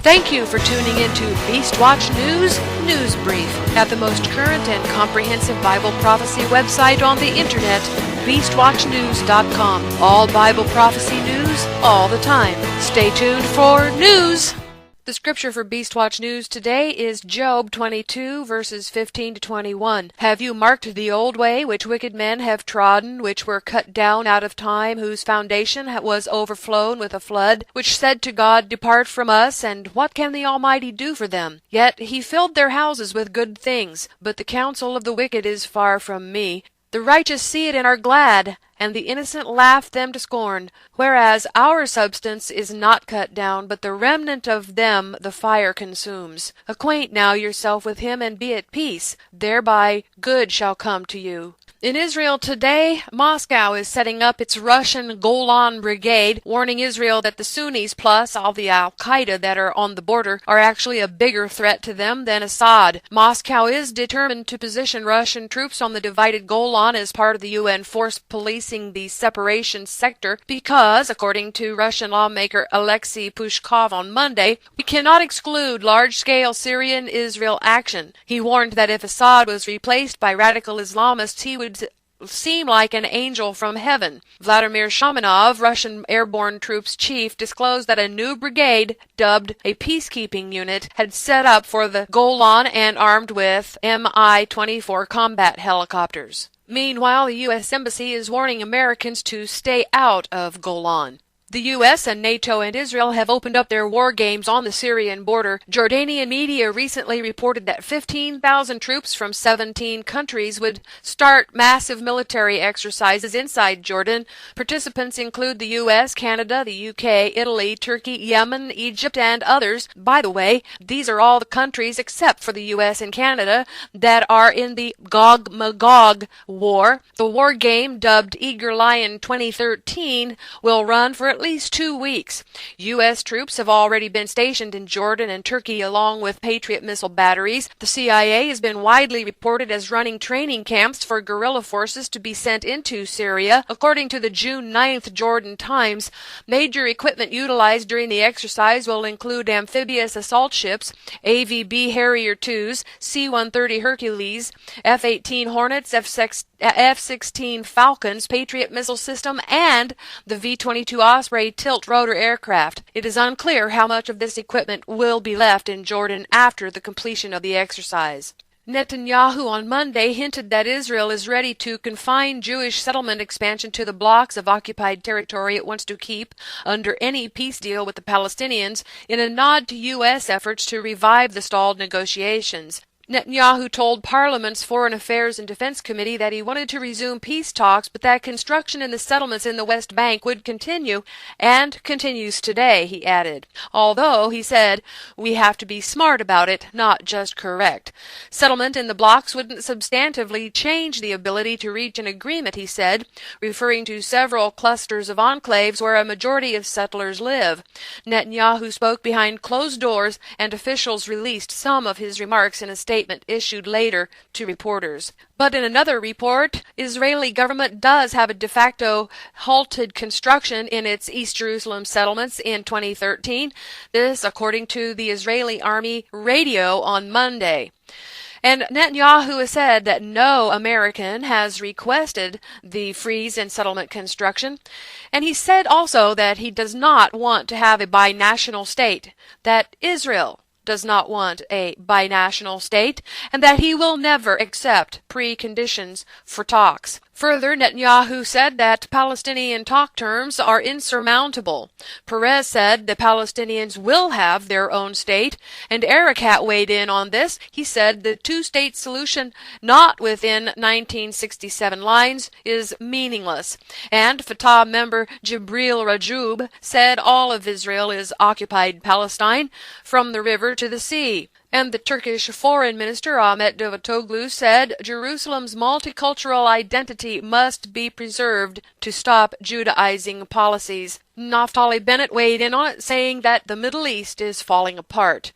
Thank you for tuning into Beastwatch News Brief at the most current and comprehensive Bible prophecy website on the internet, BeastWatchNews.com. All Bible prophecy news, all the time. Stay tuned for news! The scripture for Beastwatch News today is Job 22, verses 15 to 21. Have you marked the old way which wicked men have trodden, which were cut down out of time, whose foundation was overflown with a flood, which said to God, Depart from us, and what can the Almighty do for them? Yet he filled their houses with good things, but the counsel of the wicked is far from me. The righteous see it and are glad, and the innocent laugh them to scorn, whereas our substance is not cut down, but the remnant of them the fire consumes. Acquaint now yourself with him, and be at peace, thereby good shall come to you. In Israel today, Moscow is setting up its Russian Golan Brigade, warning Israel that the Sunnis plus all the Al-Qaeda that are on the border are actually a bigger threat to them than Assad. Moscow is determined to position Russian troops on the divided Golan as part of the UN force policing the separation sector because, according to Russian lawmaker Alexei Pushkov on Monday, we cannot exclude large-scale Syrian-Israel action. He warned that if Assad was replaced by radical Islamists, he would seem like an angel from heaven. Vladimir Shamanov, Russian airborne troops chief, disclosed that a new brigade, dubbed a peacekeeping unit, had set up for the Golan and armed with Mi-24 combat helicopters. Meanwhile, the U.S. Embassy is warning Americans to stay out of Golan. The U.S. and NATO and Israel have opened up their war games on the Syrian border. Jordanian media recently reported that 15,000 troops from 17 countries would start massive military exercises inside Jordan. Participants include the U.S., Canada, the U.K., Italy, Turkey, Yemen, Egypt, and others. By the way, these are all the countries except for the U.S. and Canada that are in the Gog-Magog war. The war game, dubbed Eager Lion 2013, will run for at least 2 weeks. U.S. troops have already been stationed in Jordan and Turkey along with Patriot missile batteries. The CIA has been widely reported as running training camps for guerrilla forces to be sent into Syria. According to the June 9th Jordan Times, major equipment utilized during the exercise will include amphibious assault ships, AVB Harrier IIs, C-130 Hercules, F-18 Hornets, F-16 Falcons, Patriot missile system, and the V-22 Osprey tilt-rotor aircraft. It is unclear how much of this equipment will be left in Jordan after the completion of the exercise. Netanyahu on Monday hinted that Israel is ready to confine Jewish settlement expansion to the blocks of occupied territory it wants to keep under any peace deal with the Palestinians in a nod to U.S. efforts to revive the stalled negotiations. Netanyahu told Parliament's Foreign Affairs and Defense Committee that he wanted to resume peace talks, but that construction in the settlements in the West Bank would continue, and continues today, he added. Although, he said, we have to be smart about it, not just correct. Settlement in the blocks wouldn't substantively change the ability to reach an agreement, he said, referring to several clusters of enclaves where a majority of settlers live. Netanyahu spoke behind closed doors, and officials released some of his remarks in a statement issued later to reporters. But in another report, Israeli government does have a de facto halted construction in its East Jerusalem settlements in 2013. This, according to the Israeli Army radio on Monday. And Netanyahu has said that no American has requested the freeze in settlement construction. And he said also that he does not want to have a binational state, that Israel does not want a binational state, and that he will never accept preconditions for talks. Further, Netanyahu said that Palestinian talk terms are insurmountable. Perez said the Palestinians will have their own state, and Erekat weighed in on this. He said the two-state solution not within 1967 lines is meaningless. And Fatah member Jibril Rajoub said all of Israel is occupied Palestine, from the river to the sea. And the Turkish Foreign Minister Ahmet Davutoglu said Jerusalem's multicultural identity must be preserved to stop Judaizing policies. Naftali Bennett weighed in on it, saying that the Middle East is falling apart.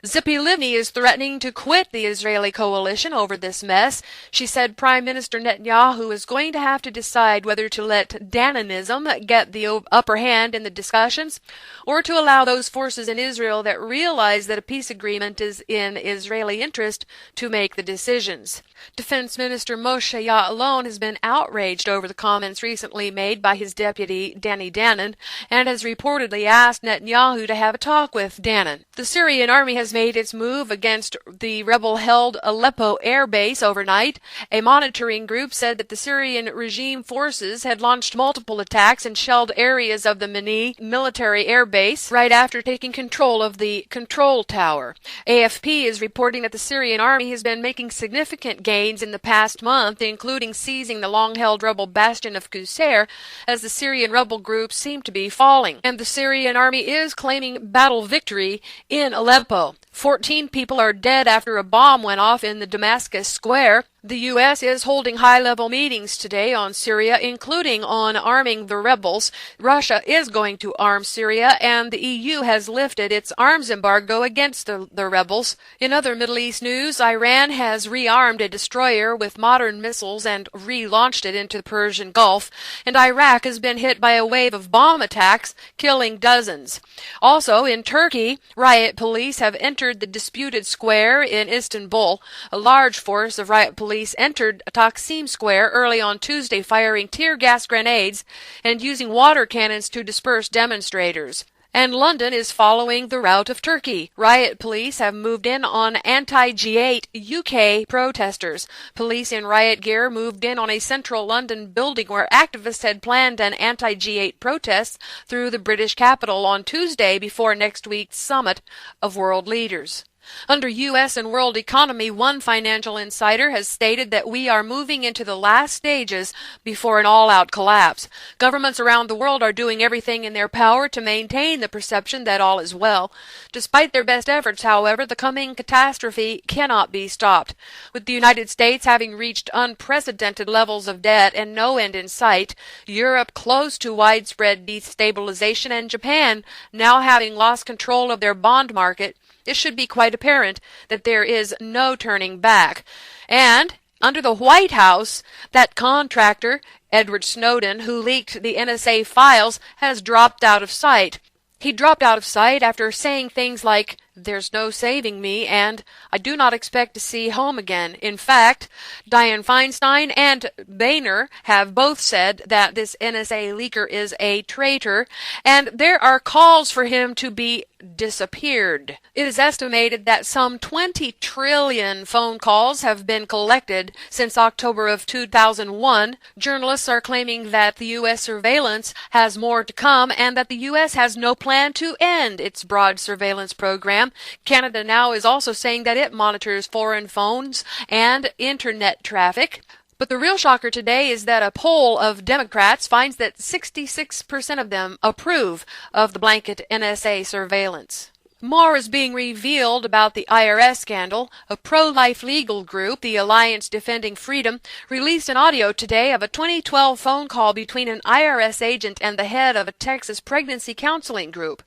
Tzipi Livni is threatening to quit the Israeli coalition over this mess. She said Prime Minister Netanyahu is going to have to decide whether to let Danonism get the upper hand in the discussions or to allow those forces in Israel that realize that a peace agreement is in Israeli interest to make the decisions. Defense Minister Moshe Ya'alon has been outraged over the comments recently made by his deputy Danny Danon and has reportedly asked Netanyahu to have a talk with Danon. The Syrian army has made its move against the rebel-held Aleppo air base overnight. A monitoring group said that the Syrian regime forces had launched multiple attacks and shelled areas of the Mini military air base right after taking control of the control tower. AFP is reporting that the Syrian army has been making significant gains in the past month, including seizing the long-held rebel bastion of Qusair, as the Syrian rebel groups seem to be falling. And the Syrian army is claiming battle victory in Aleppo. 14 people are dead after a bomb went off in the Damascus Square. The U.S. is holding high-level meetings today on Syria, including on arming the rebels. Russia is going to arm Syria, and the EU has lifted its arms embargo against the rebels. In other Middle East news, Iran has rearmed a destroyer with modern missiles and relaunched it into the Persian Gulf, and Iraq has been hit by a wave of bomb attacks, killing dozens. Also, in Turkey, riot police have entered the disputed square in Istanbul. A large force of riot police entered Taksim Square early on Tuesday, firing tear gas grenades and using water cannons to disperse demonstrators. And London is following the route of Turkey. Riot police have moved in on anti-G8 UK protesters. Police in riot gear moved in on a central London building where activists had planned an anti-G8 protest through the British capital on Tuesday before next week's summit of world leaders. Under U.S. and world economy, one financial insider has stated that we are moving into the last stages before an all-out collapse. Governments around the world are doing everything in their power to maintain the perception that all is well. Despite their best efforts, however, the coming catastrophe cannot be stopped. With the United States having reached unprecedented levels of debt and no end in sight, Europe close to widespread destabilization, and Japan now having lost control of their bond market, it should be quite apparent that there is no turning back. And under the White House, that contractor, Edward Snowden, who leaked the NSA files, has dropped out of sight. He dropped out of sight after saying things like, "There's no saving me," and "I do not expect to see home again." In fact, Dianne Feinstein and Boehner have both said that this NSA leaker is a traitor, and there are calls for him to be disappeared. It is estimated that some 20 trillion phone calls have been collected since October of 2001. Journalists are claiming that the U.S. surveillance has more to come and that the U.S. has no plan to end its broad surveillance program. Canada now is also saying that it monitors foreign phones and internet traffic. But the real shocker today is that a poll of Democrats finds that 66% of them approve of the blanket NSA surveillance. More is being revealed about the IRS scandal. A pro-life legal group, the Alliance Defending Freedom, released an audio today of a 2012 phone call between an IRS agent and the head of a Texas pregnancy counseling group.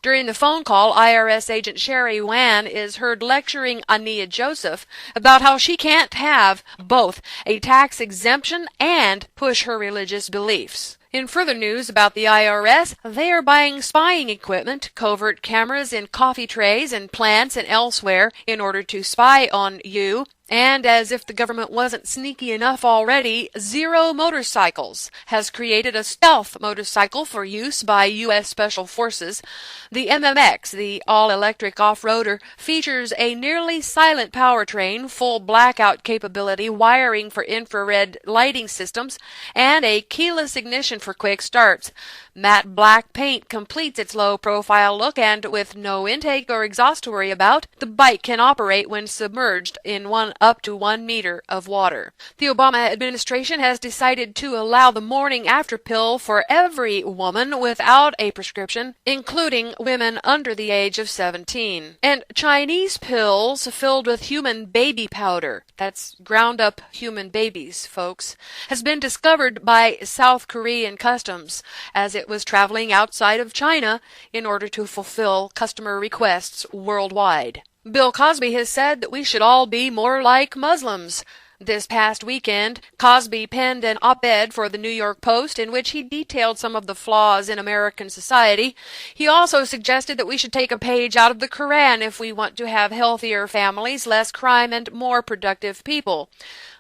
During the phone call, IRS agent Sherry Wan is heard lecturing Ania Joseph about how she can't have both a tax exemption and push her religious beliefs. In further news about the IRS, they are buying spying equipment, covert cameras in coffee trays and plants and elsewhere in order to spy on you. And as if the government wasn't sneaky enough already, Zero Motorcycles has created a stealth motorcycle for use by U.S. Special Forces. The MMX, the all-electric off-roader, features a nearly silent powertrain, full blackout capability, wiring for infrared lighting systems, and a keyless ignition for quick starts. Matte black paint completes its low-profile look, and with no intake or exhaust to worry about, the bike can operate when submerged in up to 1 meter of water. The Obama administration has decided to allow the morning after pill for every woman without a prescription, including women under the age of 17. And Chinese pills filled with human baby powder, that's ground up human babies, folks, has been discovered by South Korean customs as it was traveling outside of China in order to fulfill customer requests worldwide. Bill Cosby has said that we should all be more like Muslims. This past weekend, Cosby penned an op-ed for the New York Post in which he detailed some of the flaws in American society. He also suggested that we should take a page out of the Quran if we want to have healthier families, less crime, and more productive people.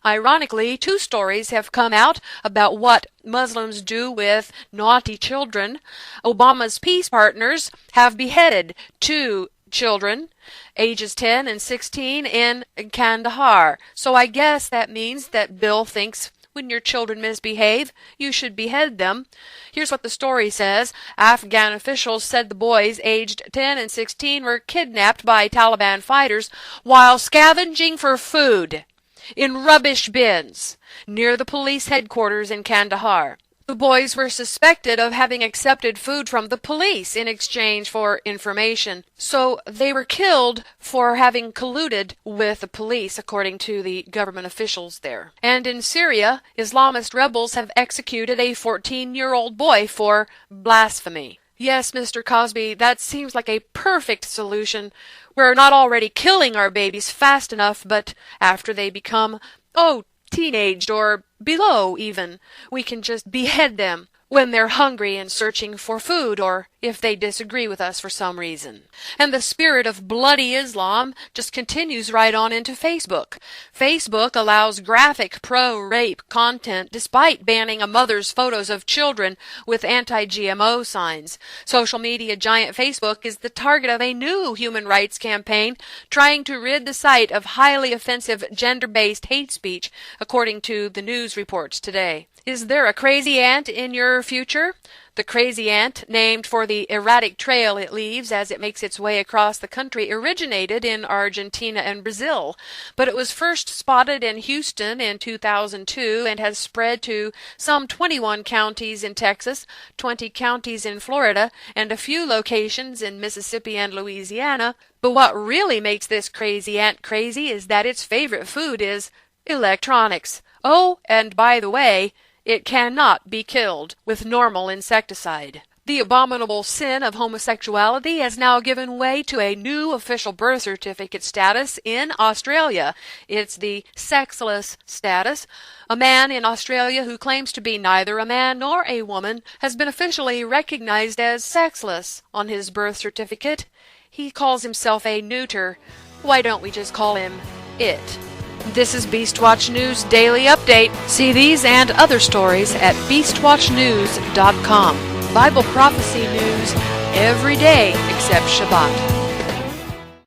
Ironically, 2 stories have come out about what Muslims do with naughty children. Obama's peace partners have beheaded 2 children, ages 10 and 16, in Kandahar. So I guess that means that Bill thinks when your children misbehave, you should behead them. Here's what the story says. Afghan officials said the boys aged 10 and 16 were kidnapped by Taliban fighters while scavenging for food in rubbish bins near the police headquarters in Kandahar. The boys were suspected of having accepted food from the police in exchange for information, so they were killed for having colluded with the police, according to the government officials there. And in Syria, Islamist rebels have executed a 14-year-old boy for blasphemy. Yes, Mr. Cosby, that seems like a perfect solution. We're not already killing our babies fast enough, but after they become, teenaged or below even, we can just behead them when they're hungry and searching for food, or if they disagree with us for some reason. And the spirit of bloody Islam just continues right on into Facebook. Facebook allows graphic pro-rape content despite banning a mother's photos of children with anti-GMO signs. Social media giant Facebook is the target of a new human rights campaign trying to rid the site of highly offensive gender-based hate speech, according to the news reports today. Is there a crazy ant in your future? The crazy ant, named for the erratic trail it leaves as it makes its way across the country, originated in Argentina and Brazil, but it was first spotted in Houston in 2002 and has spread to some 21 counties in Texas, 20 counties in Florida, and a few locations in Mississippi and Louisiana. But what really makes this crazy ant crazy is that its favorite food is electronics. Oh, and by the way, it cannot be killed with normal insecticide. The abominable sin of homosexuality has now given way to a new official birth certificate status in Australia. It's the sexless status. A man in Australia who claims to be neither a man nor a woman has been officially recognized as sexless on his birth certificate. He calls himself a neuter. Why don't we just call him it? This is Beastwatch News Daily Update. See these and other stories at beastwatchnews.com. Bible prophecy news every day except Shabbat.